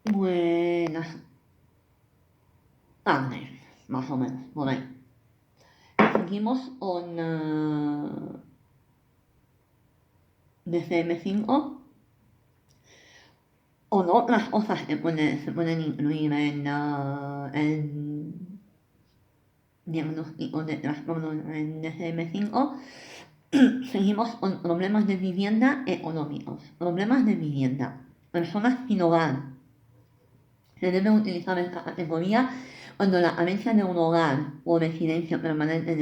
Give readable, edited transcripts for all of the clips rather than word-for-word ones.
Buenas tardes, más o menos, por ahí. Seguimos con DCM5 o no, otras cosas que se pueden incluir en diagnóstico de trastorno en DCM5. Seguimos con problemas de vivienda económicos. Problemas de vivienda. Personas sin hogar. Se debe utilizar esta categoría cuando la carencia de un hogar o residencia permanente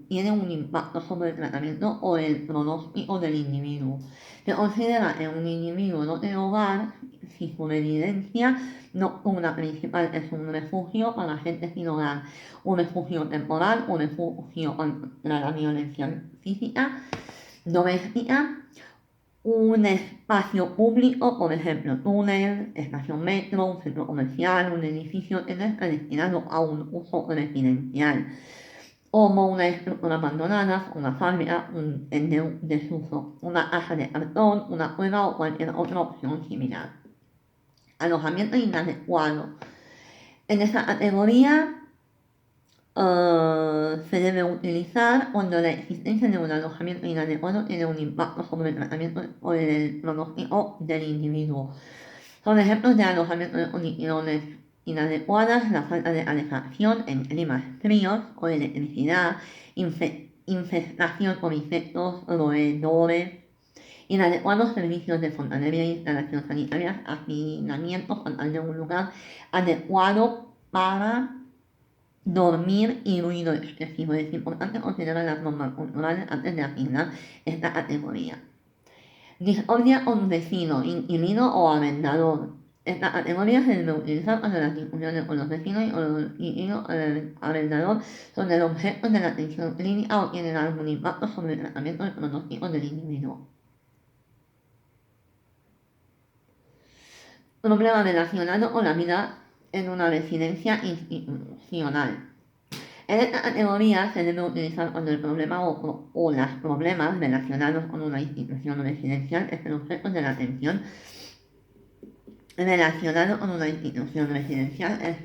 tiene un impacto sobre el tratamiento o el pronóstico del individuo. Se considera que un individuo no tiene hogar si su residencia nocturna principal es un refugio para gente sin hogar, un refugio temporal, un refugio contra la violencia física, doméstica, un espacio público, por ejemplo, túnel, estación metro, un centro comercial, un edificio que no está destinado a un uso residencial, como una estructura abandonada, una fábrica, un en desuso, una caja de cartón, una cueva o cualquier otra opción similar. Alojamiento inadecuado. En esa categoría se debe utilizar cuando la existencia de un alojamiento inadecuado tiene un impacto sobre el tratamiento o el pronóstico del individuo. Son ejemplos de alojamiento de condiciones inadecuadas, la falta de calefacción en climas fríos o electricidad, infestación por insectos, roedores, inadecuados servicios de fontanería e instalaciones sanitarias, hacinamientos con de un lugar adecuado para dormir y ruido excesivo. Es importante considerar las normas culturales antes de asignar esta categoría. Discordia con vecino, inquilino o arrendador. Esta categoría se debe utilizar cuando las discusiones con los vecinos y con los inquilinos arrendador son el objeto de la atención clínica o tienen algún impacto sobre el tratamiento del pronóstico del individuo. Problema relacionado con la vida en una residencia institucional. En esta categoría se debe utilizar cuando el problema o los problemas relacionados con una institución residencial es el objeto de la atención relacionado con una institución residencial es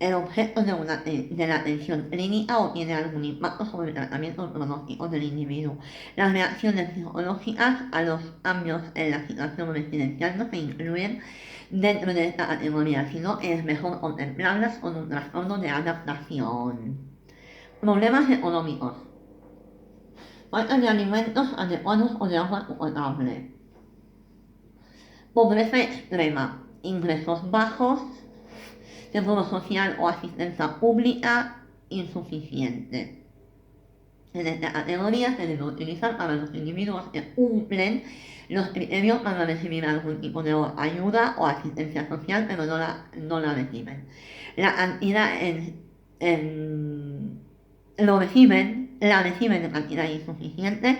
el objeto de la atención clínica o tiene algún impacto sobre el tratamiento pronóstico del individuo. Las reacciones psicológicas a los cambios en la situación residencial no se incluyen dentro de esta categoría, sino es mejor contemplarlas con un trastorno de adaptación. Problemas económicos. Falta de alimentos adecuados o de agua potable. Pobreza extrema. Ingresos bajos. Seguro social o asistencia pública insuficiente. En esta categoría se debe utilizar para los individuos que cumplen los criterios para recibir algún tipo de ayuda o asistencia social, pero no la reciben. La cantidad la reciben de cantidad insuficiente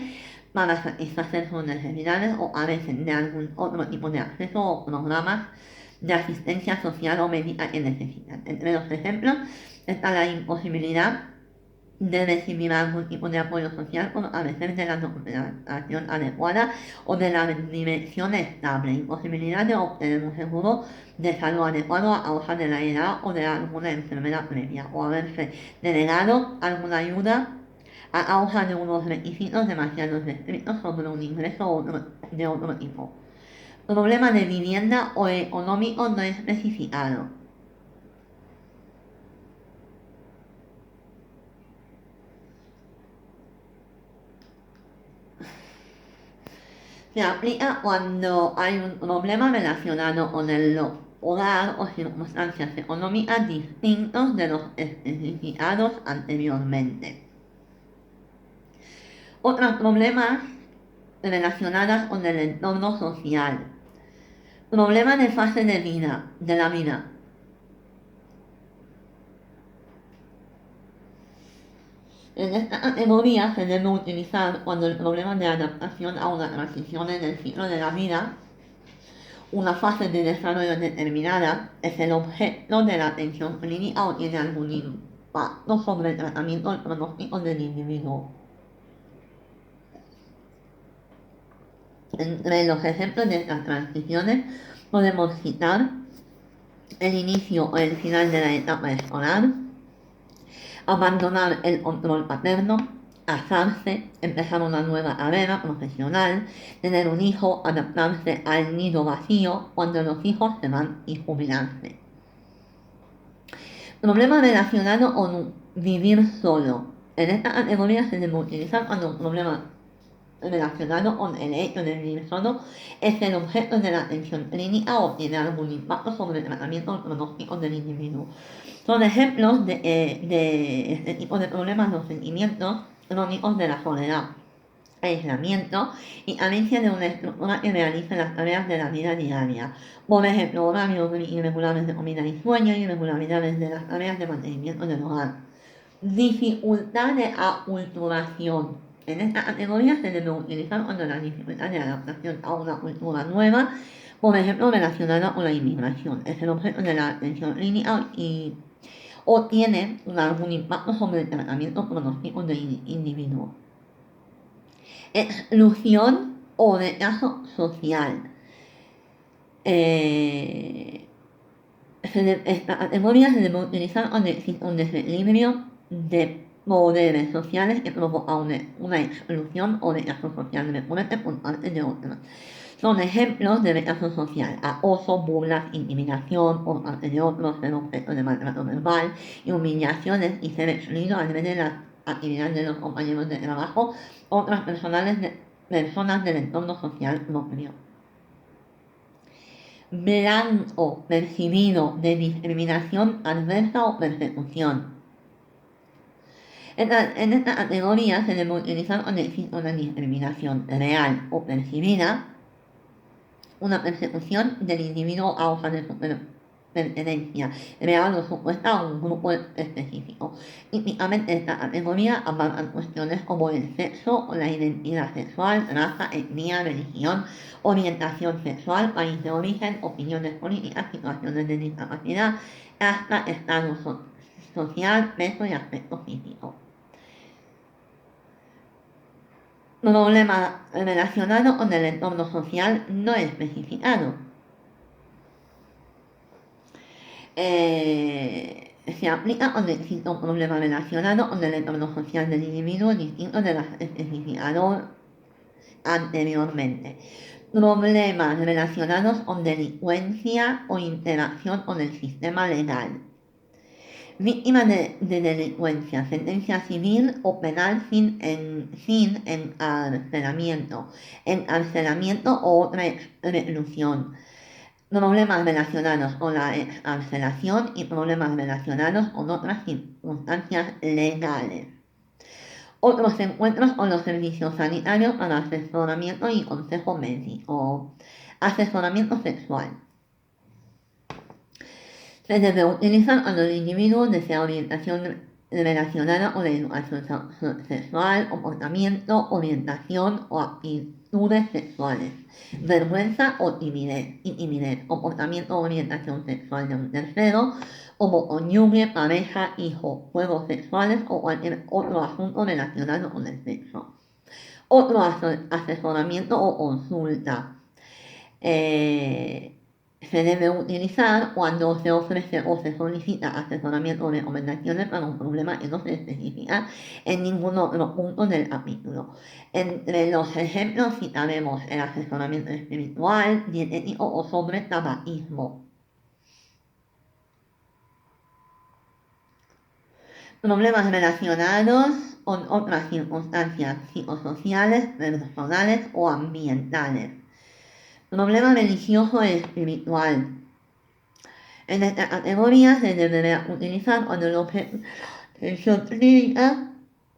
para satisfacer sus necesidades o carecen de algún otro tipo de acceso o programas de asistencia social o médica que necesitan. Entre los ejemplos está la imposibilidad de recibir algún tipo de apoyo social por carecer de la documentación adecuada o de la dimensión estable, imposibilidad de obtener un seguro de salud adecuado a causa de la edad o de alguna enfermedad previa, o haberse denegado alguna ayuda a causa de unos requisitos demasiado estrictos sobre un ingreso de otro tipo. Problema de vivienda o económico no especificado. Se aplica cuando hay un problema relacionado con el hogar o circunstancias económicas distintos de los especificados anteriormente. Otros problemas relacionados con el entorno social. Problemas de fase de la vida. En esta categoría se debe utilizar cuando el problema de adaptación a una transición en el ciclo de la vida, una fase de desarrollo determinada, es el objeto de la atención clínica o tiene algún impacto sobre el tratamiento del pronóstico del individuo. Entre los ejemplos de estas transiciones podemos citar el inicio o el final de la etapa escolar, abandonar el control paterno, casarse, empezar una nueva carrera profesional, tener un hijo, adaptarse al nido vacío cuando los hijos se van y jubilarse. Problema relacionado con vivir solo. En esta categoría se debe utilizar cuando un problema relacionado con el hecho de vivir solo es el objeto de la atención clínica o tiene algún impacto sobre el tratamiento o pronóstico del individuo. Son ejemplos de este tipo de problemas los sentimientos crónicos de la soledad, aislamiento y carencia de una estructura que realice las tareas de la vida diaria. Por ejemplo, horarios irregulares de comida y sueño, irregularidades de las tareas de mantenimiento del hogar. Dificultad de aculturación. En esta categoría se debe utilizar cuando la dificultad de adaptación a una cultura nueva, por ejemplo, relacionada con la inmigración, es el objeto de la atención clínica o tiene algún impacto sobre el tratamiento pronóstico del individuo. Exclusión o rechazo social. Esta categoría se debe utilizar cuando existe un desequilibrio de poderes sociales que provoca una exclusión o rechazo social recurrente por parte de otros. Son ejemplos de rechazo social: acoso, burlas, intimidación por parte de otros, ser objeto de maltrato verbal y humillaciones y ser excluido al ver en las actividades de los compañeros de trabajo otras personas del entorno social propio. Blanco, percibido de discriminación adversa o persecución. En esta categoría se debe utilizar cuando existe una discriminación real o percibida, una persecución del individuo a causa de su pertenencia real o supuesta a un grupo específico. Típicamente esta categoría abarca cuestiones como el sexo o la identidad sexual, raza, etnia, religión, orientación sexual, país de origen, opiniones políticas, situaciones de discapacidad, hasta estado social, peso y aspecto físico. Problema relacionado con el entorno social no especificado. Se aplica cuando existe un problema relacionado con el entorno social del individuo distinto de las especificadas anteriormente. Problemas relacionados con delincuencia o interacción con el sistema legal. Víctima de delincuencia, sentencia civil o penal sin encarcelamiento o otra reclusión. Problemas relacionados con la excarcelación y problemas relacionados con otras circunstancias legales. Otros encuentros con los servicios sanitarios para asesoramiento y consejo médico. Asesoramiento sexual. Se debe utilizar cuando el individuo desea orientación relacionada con la educación sexual, comportamiento, orientación o actitudes sexuales, vergüenza o timidez, comportamiento o orientación sexual de un tercero, como cónyuge, pareja, hijo, juegos sexuales o cualquier otro asunto relacionado con el sexo. Otro asesoramiento o consulta. Se debe utilizar cuando se ofrece o se solicita asesoramiento o recomendaciones para un problema que no se especifica en ningún otro punto del capítulo. Entre los ejemplos citaremos el asesoramiento espiritual, dietético o sobre tabaquismo. Problemas relacionados con otras circunstancias psicosociales, personales o ambientales. Problema religioso y espiritual. En esta categoría se deberá utilizar cuando el objeto de atención clínica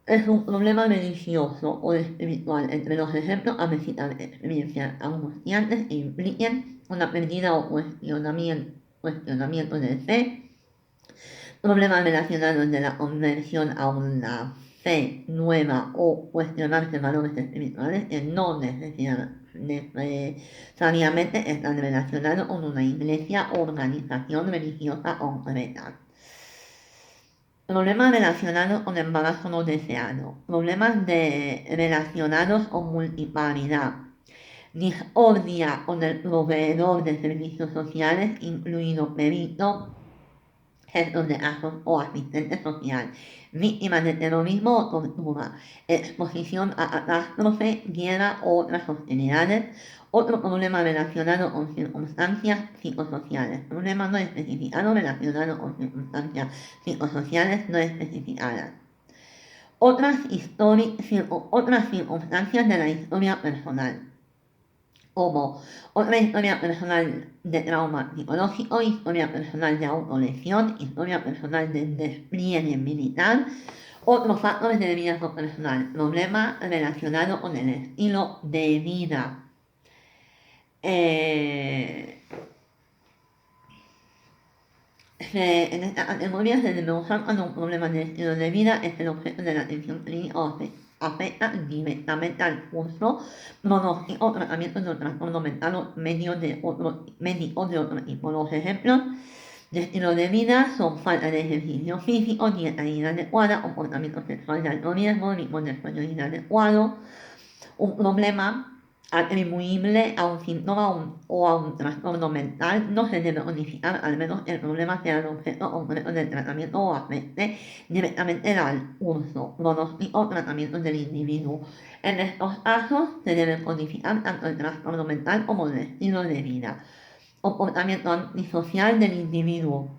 es un problema religioso o espiritual. Entre los ejemplos a citar experiencias angustiantes que impliquen una pérdida o cuestionamiento de fe, problemas relacionados de la conversión a una fe nueva o cuestionarse valores espirituales que no necesariamente están relacionados con una iglesia o organización religiosa concreta. Problemas relacionados con embarazo no deseado. Problemas relacionados con multiparidad. discordia con el proveedor de servicios sociales, incluido perito, centros de casos o asistente social, víctimas de terrorismo o tortura, exposición a catástrofe, guerra o otras hostilidades, otro problema relacionado con circunstancias psicosociales, problema no especificado relacionado con circunstancias psicosociales no especificadas. Otras circunstancias de la historia personal, como otra historia personal de trauma psicológico, historia personal de autolesión, historia personal de despliegue militar, otros factores de liderazgo personal, problema relacionado con el estilo de vida. En esta categoría se debe usar cuando un problema de estilo de vida es el objeto de la atención clínica o afecta directamente al curso, pronóstico o tratamiento de un trastorno mental o médicos de otro tipo. Los ejemplos de estilo de vida son falta de ejercicio físico, dieta inadecuada, comportamiento sexual de alto riesgo, ritmo de sueño inadecuado, un problema atribuible a un síntoma o a un trastorno mental no se debe unificar, al menos el problema sea el objeto concreto del tratamiento o afecte directamente al uso, pronóstico o tratamiento del individuo. En estos casos se debe codificar tanto el trastorno mental como el estilo de vida. Comportamiento antisocial del individuo.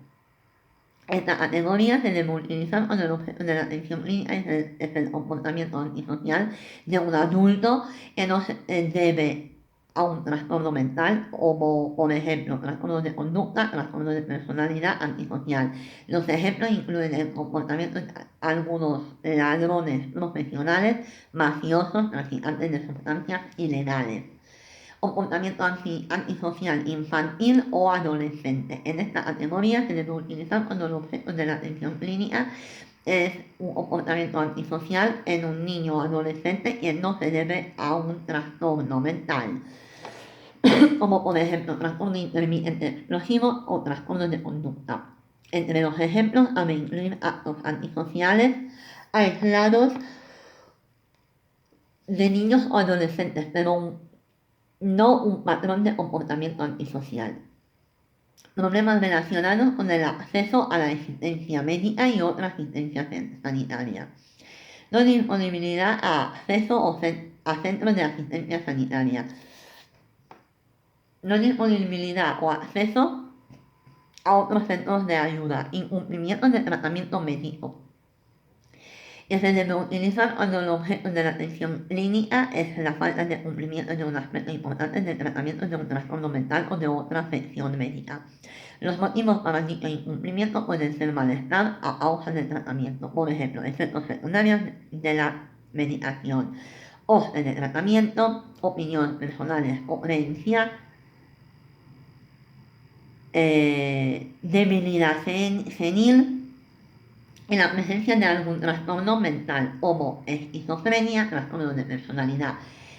Esta categoría se debe utilizar cuando el objeto de la atención clínica es el comportamiento antisocial de un adulto que no se debe a un trastorno mental, como por ejemplo trastornos de conducta, trastornos de personalidad antisocial. Los ejemplos incluyen el comportamiento de algunos ladrones profesionales, mafiosos, traficantes de sustancias ilegales. Comportamiento antisocial infantil o adolescente. En esta categoría se debe utilizar cuando el objeto de la atención clínica es un comportamiento antisocial en un niño o adolescente que no se debe a un trastorno mental, como por ejemplo trastorno intermitente explosivo o trastorno de conducta. Entre los ejemplos cabe incluir actos antisociales aislados de niños o adolescentes, pero no un patrón de comportamiento antisocial. Problemas relacionados con el acceso a la asistencia médica y otra asistencia sanitaria. No disponibilidad a acceso a centros de asistencia sanitaria. No disponibilidad o acceso a otros centros de ayuda. Incumplimiento de tratamiento médico, que se debe utilizar cuando el objeto de la atención clínica es la falta de cumplimiento de un aspecto importante del tratamiento de un trastorno mental o de otra afección médica. Los motivos para dicho incumplimiento pueden ser malestar a causa del tratamiento, por ejemplo, efectos secundarios de la medicación, coste de tratamiento, opiniones personales o creencias, debilidad senil, en la presencia de algún trastorno mental, como esquizofrenia, trastorno de personalidad.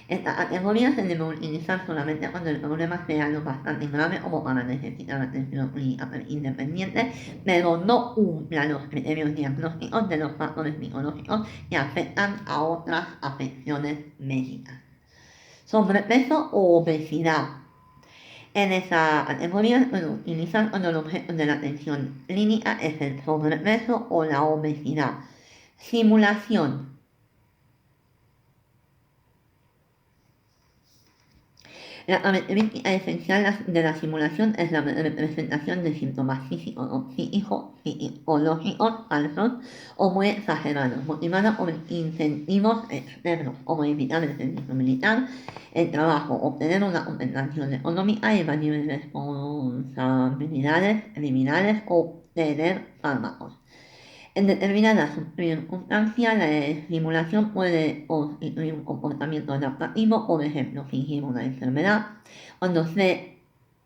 Esta categoría se debe utilizar solamente cuando el problema sea lo bastante grave como para necesitar atención clínica independiente, pero no cumpla los criterios diagnósticos de los factores psicológicos que afectan a otras afecciones médicas. Sobrepeso o obesidad. En esa categoría se puede utilizar cuando el objeto de la atención clínica es el sobrepeso o la obesidad. Simulación. La característica esencial de la simulación es la representación de síntomas físicos o psicológicos falsos o muy exagerados, motivada por incentivos externos, como evitar el servicio militar, el trabajo, obtener una compensación económica, evadir responsabilidades criminales o obtener fármacos. En determinadas circunstancias, la simulación puede constituir un comportamiento adaptativo, por ejemplo, fingir una enfermedad, cuando se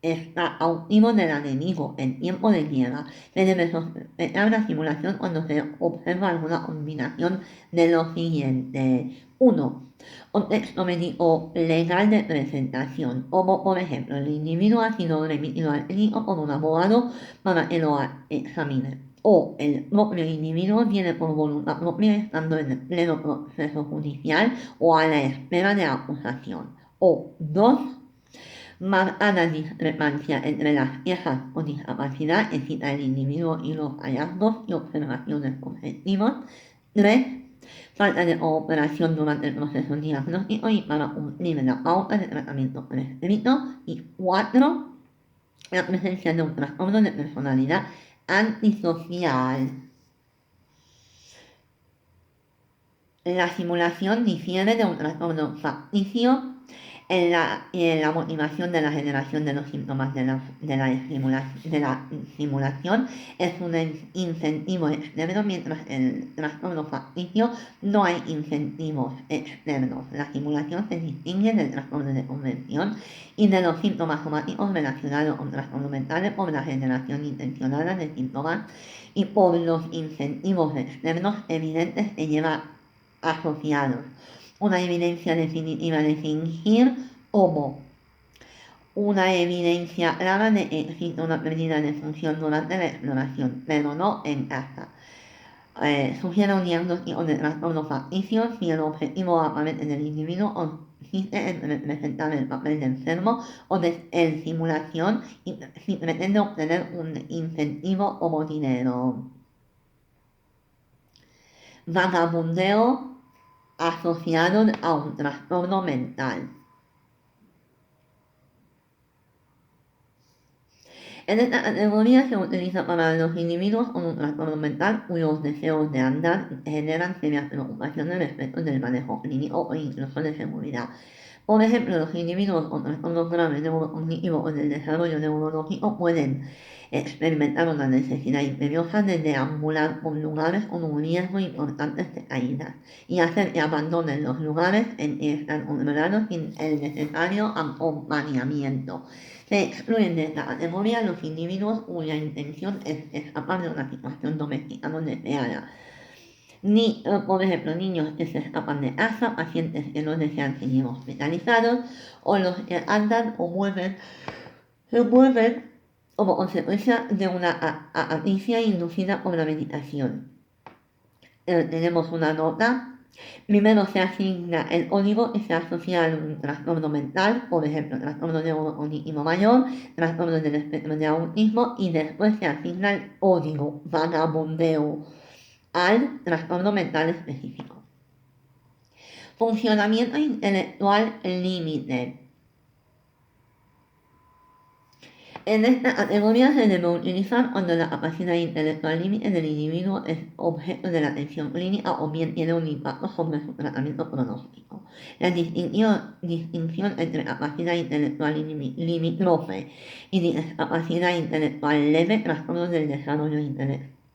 está cautivo del enemigo en tiempo de guerra. Se debe sospechar la simulación cuando se observa alguna combinación de lo siguiente. 1. Contexto médico legal de presentación, como por ejemplo, el individuo ha sido remitido al clínico por un abogado para que lo examine, o el propio individuo tiene por voluntad propia estando en el pleno proceso judicial o a la espera de acusación. o 2, marcada discrepancia entre las quejas o discapacidad excita al individuo y los hallazgos y observaciones objetivos. 3, falta de cooperación durante el proceso diagnóstico y para cumplir la pauta de tratamiento prescrito. Y 4, la presencia de un trastorno de personalidad antisocial. La simulación difiere de un trastorno facticio en la motivación de la generación de los síntomas de la simulación es un incentivo externo, mientras en el trastorno facticio no hay incentivos externos. La simulación se distingue del trastorno de convención y de los síntomas somáticos relacionados con trastornos mentales por la generación intencionada de síntomas y por los incentivos externos evidentes que lleva asociados. Una evidencia definitiva de fingir como una evidencia clara de que existe una pérdida de función durante la exploración, pero no en casa. Sugiere un diagnóstico de trastorno facticio si el objetivo aparente del individuo consiste en representar el papel de enfermo o de simulación y si pretende obtener un incentivo como dinero. Vagabundeo asociado a un trastorno mental. En esta categoría se utiliza para los individuos con un trastorno mental cuyos deseos de andar generan serias preocupaciones respecto del manejo clínico o incluso de seguridad. Por ejemplo, los individuos con trastornos graves neurocognitivos o del desarrollo neurológico pueden experimentar una necesidad imperiosa de deambular por lugares con un riesgo importante de caídas y hacer que abandonen los lugares en que están controlados sin el necesario acompañamiento. Se excluyen de esta categoría los individuos cuya intención es escapar de una situación doméstica no deseada. Por ejemplo, niños que se escapan de casa, pacientes que no desean seguir hospitalizados, o los que andan o se mueven como consecuencia de una avaricia inducida por la meditación. Tenemos una nota. Primero se asigna el código que se asocia a un trastorno mental, por ejemplo, trastorno neurocognitivo mayor, trastorno del espectro de autismo, y después se asigna el código vagabundeo al trastorno mental específico. Funcionamiento intelectual límite. En esta categoría se debe utilizar cuando la capacidad intelectual límite del individuo es objeto de la atención clínica o bien tiene un impacto sobre su tratamiento pronóstico. La distinción entre capacidad intelectual limítrofe y discapacidad intelectual leve, trastornos del desarrollo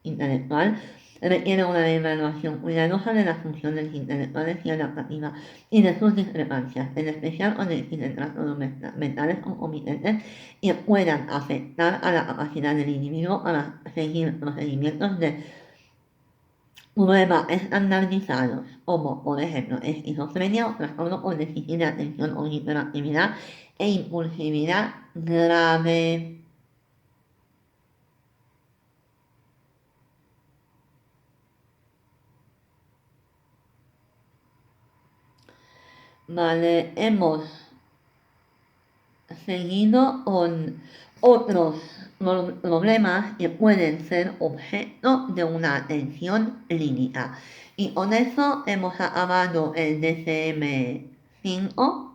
intelectual, requiere una evaluación cuidadosa de las funciones intelectuales y adaptativas y de sus discrepancias, en especial cuando existen trastornos mentales concomitantes que puedan afectar a la capacidad del individuo para seguir procedimientos de prueba estandarizados, como por ejemplo esquizofrenia o trastorno por déficit de atención o hiperactividad e impulsividad grave. Vale, hemos seguido con otros problemas que pueden ser objeto de una atención clínica. Y con eso hemos acabado el DSM-5